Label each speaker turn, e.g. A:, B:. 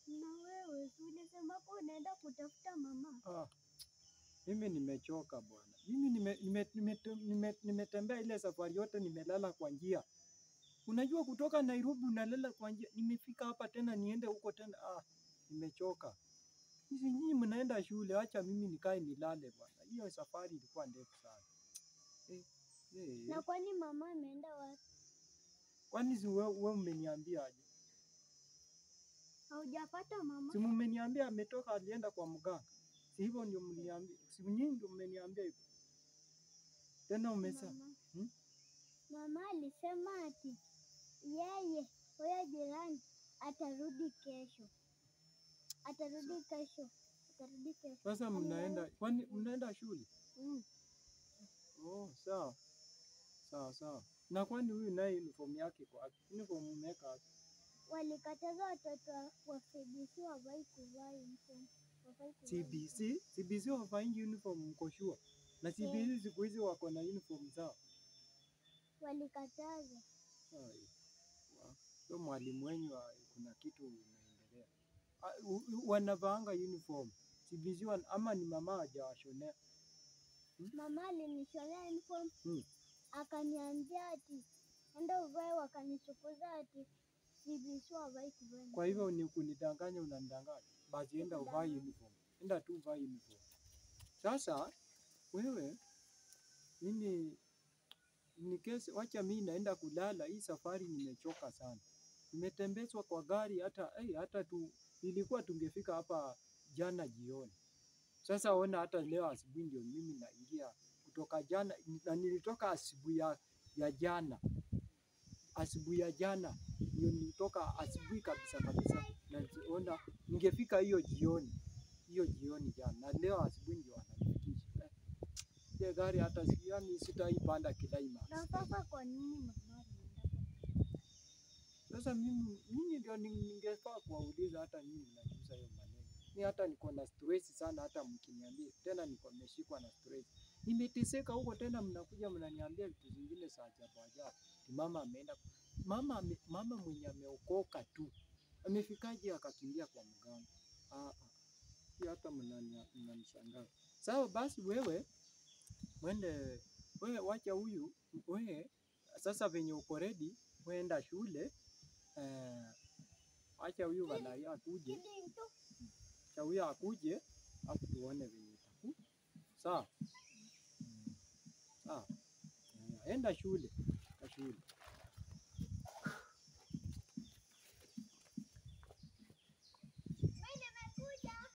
A: Na wewe ulisema kwa unaenda kutafuta mama.
B: Mimi nimechoka bwana. Mimi nimetembea ile safari yote, nimelala kwa njia. Unajua kutoka Nairobi unalala kwa njia. Nimefika hapa tena niende huko tena. Nimechoka. Hizi nyinyi mnaenda shule, acha mimi nikae nilale bwana. Hiyo safari ilikuwa ndefu sana.
A: Na kwani mama ameenda wapi?
B: Kwani wewe umeniambia aje?
A: Haujapata mama?
B: Si mmeniambia ametoka alienda kwa mganga. Si hivyo ndio mniambia? Si nyinyi ndio mmeniambia hivyo? Tena umesema.
A: Mama alisema ati yeye huyo jirani atarudi kesho.
B: Sasa mnaenda, kwani mnaenda shule? Sawa. Na kwani huyu naye uniform yake kwa wapi? Uniform mmeweka wapi?
A: Walikataza watoto wa CBC wavae kuvaa uniform.
B: CBC wavaingi uniform, mko sure? Na CBC siku hizi wako na uniform zao.
A: Walikataza.
B: So mwalimu wenyu kuna kitu inaendelea. Wanavaanga uniform. CBC ama ni mama hajawashonea?
A: Mama alinishonea uniform. Akaniambia ati enda uvae, wakanichukuza ati CBC wavae kuvaa.
B: Kwa hivyo ni kunidanganya, unanidanganya. Basi enda uvae uniform. Enda tu uvae uniform. Sasa wewe mimi ni kesi, wacha mimi naenda kulala. Hii safari nimechoka sana. Nimetembezwa kwa gari hata ilikuwa tungefika hapa jana jioni. Sasa ona hata leo asubuhi ndio mimi naingia kutoka jana, na nilitoka asubuhi ya jana. Asubuhi ya jana ndio nilitoka asubuhi kabisa. Na ona ningefika hiyo jioni jana, na leo asubuhi ndio wananifikisha. Ile gari hata sitaipanda kidaima.
A: Na sasa kwa nini mama anaenda?
B: Sasa mimi ndio ningefaa kuwauliza, hata nyinyi mnaniuliza hiyo maneno. Mimi hata niko na stress sana, hata mkiniambia tena nimeshikwa na stress. Nimeteseka huko, tena mnakuja mnaniambia vitu zingine za ajabu. Mama ameenda. Mama mwenye ameokoka tu. Amefikaje akakimbia kwa mganga? Hata mnanishangaza. Sawa basi wewe wacha huyu wewe sasa venye uko ready, weenda shule. Acha huyu wanaia akuje. Acha huyu akuje, hapo tuone venye itakuwa. Sawa? Sawa. Enda shule.